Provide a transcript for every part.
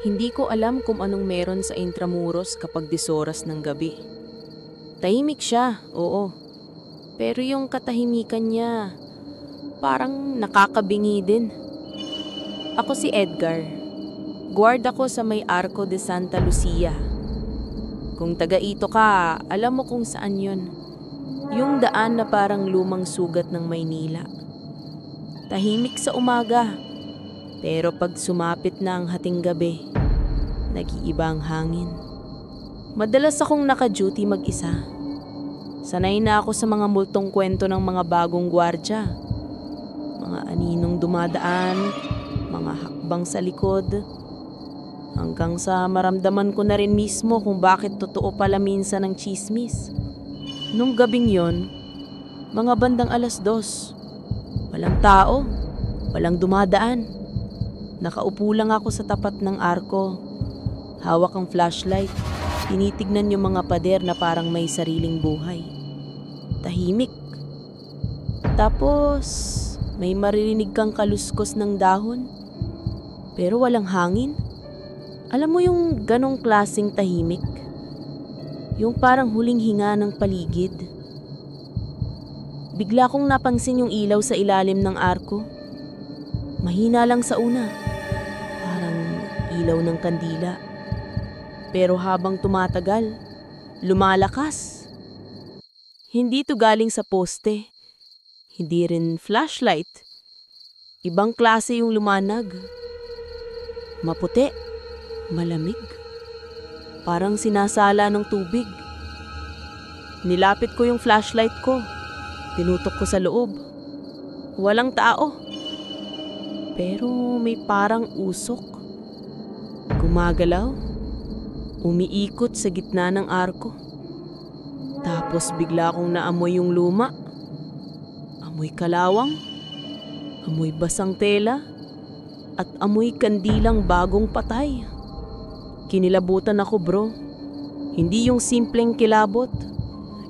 Hindi ko alam kung anong meron sa Intramuros kapag disoras ng gabi. Tahimik siya, oo. Pero yung katahimikan niya, parang nakakabingi din. Ako si Edgar. Guard ako sa may Arco de Santa Lucia. Kung taga-ito ka, alam mo kung saan yun. Yung daan na parang lumang sugat ng Maynila. Tahimik sa umaga, pero pag sumapit na ang hating gabi, nag-iiba ang hangin. Madalas akong naka-duty mag-isa. Sanay na ako sa mga multong kwento ng mga bagong gwardya. Mga aninong dumadaan, mga hakbang sa likod. Hanggang sa maramdaman ko na rin mismo kung bakit totoo pala minsan ang chismis. Nung gabing yon, mga bandang 2:00. Walang tao, walang dumadaan. Nakaupo lang ako sa tapat ng arko. Hawak ang flashlight. Tinitignan yung mga pader na parang may sariling buhay. Tahimik. Tapos, may maririnig kang kaluskos ng dahon. Pero walang hangin. Alam mo yung ganong klaseng tahimik? Yung parang huling hinga ng paligid. Bigla kong napansin yung ilaw sa ilalim ng arko. Mahina lang sa una. Parang ilaw ng kandila. Pero habang tumatagal, lumalakas. Hindi to galing sa poste. Hindi rin flashlight. Ibang klase yung lumanag. Maputi, malamig. Parang sinasala ng tubig. Nilapit ko yung flashlight ko. Tinutok ko sa loob. Walang tao. Pero may parang usok. Gumagalaw. Umiikot sa gitna ng arko. Tapos bigla kong naamoy yung luma. Amoy kalawang. Amoy basang tela. At amoy kandilang bagong patay. Kinilabutan ako, bro. Hindi yung simpleng kilabot.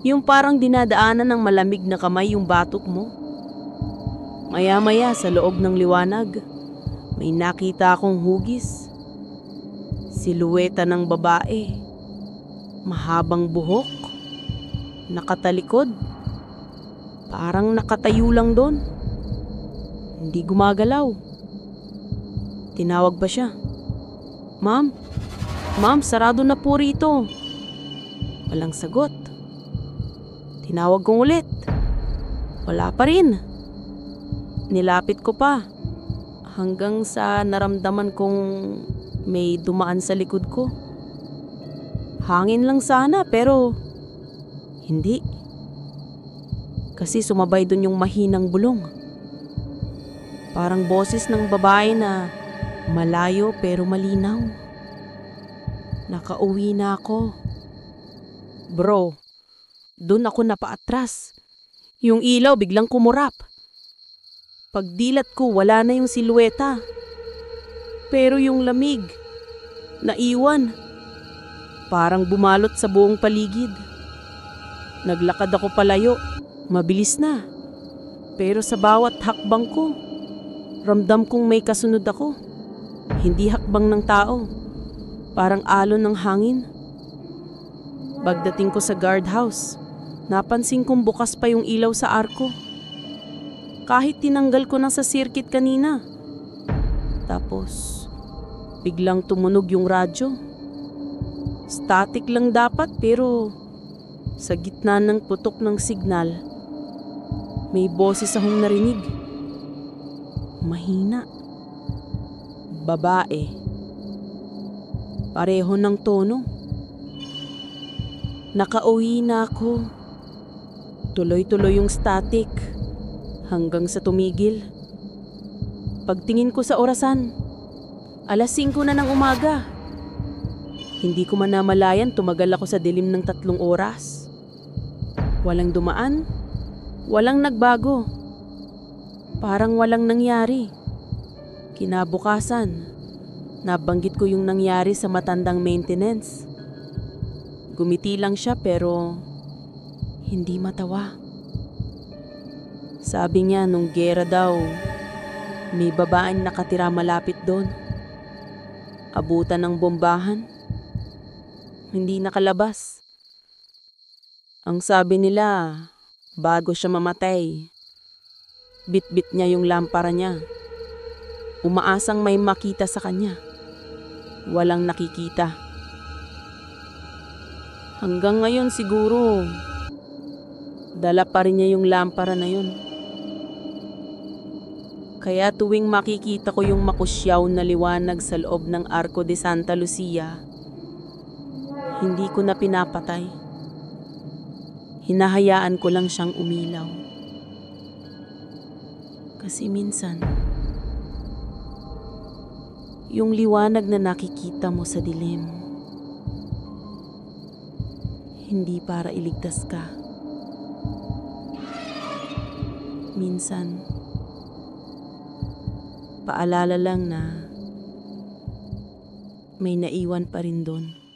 Yung parang dinadaanan ng malamig na kamay yung batok mo. Maya-maya sa loob ng liwanag, may nakita akong hugis. Siluweta ng babae. Mahabang buhok. Nakatalikod. Parang nakatayo lang doon. Hindi gumagalaw. Tinawag ba siya? Ma'am? Ma'am, sarado na po rito. Walang sagot. Tinawag kong ulit. Wala pa rin. Nilapit ko pa. Hanggang sa naramdaman kong may dumaan sa likod ko. Hangin lang sana pero hindi. Kasi sumabay dun yung mahinang bulong. Parang boses ng babae na malayo pero malinaw. Nakauwi na ako. Bro, dun ako napaatras. Yung ilaw biglang kumurap. Pagdilat ko wala na yung silueta. Pero yung lamig, naiwan. Parang bumalot sa buong paligid. Naglakad ako palayo. Mabilis na. Pero sa bawat hakbang ko, ramdam kong may kasunod ako. Hindi hakbang ng tao. Parang alon ng hangin. Pagdating ko sa guardhouse, napansin kong bukas pa yung ilaw sa arko. Kahit tinanggal ko na sa circuit kanina. Tapos, biglang tumunog yung radyo. Static lang dapat pero sa gitna ng putok ng signal, may boses akong narinig. Mahina. Babae. Pareho ng tono. Nakauwi na ako. Tuloy-tuloy yung static hanggang sa tumigil. Pagtingin ko sa orasan, 5:00 na ng umaga. Hindi ko man namalayan tumagal ako sa dilim ng 3 oras. Walang dumaan, walang nagbago. Parang walang nangyari. Kinabukasan, nabanggit ko yung nangyari sa matandang maintenance. Gumiti lang siya pero hindi matawa. Sabi niya nung gera daw, may babaeng nakatira malapit doon. Abutan ng bombahan. Hindi nakalabas. Ang sabi nila, bago siya mamatay, bit-bit niya yung lampara niya. Umaasang may makita sa kanya. Walang nakikita. Hanggang ngayon siguro, dala pa rin niya yung lampara na yun. Kaya tuwing makikita ko yung makusyaw na liwanag sa loob ng Arco de Santa Lucia, hindi ko na pinapatay. Hinahayaan ko lang siyang umilaw. Kasi minsan, yung liwanag na nakikita mo sa dilim, hindi para iligtas ka. Minsan, paalala lang na may naiwan pa rin doon.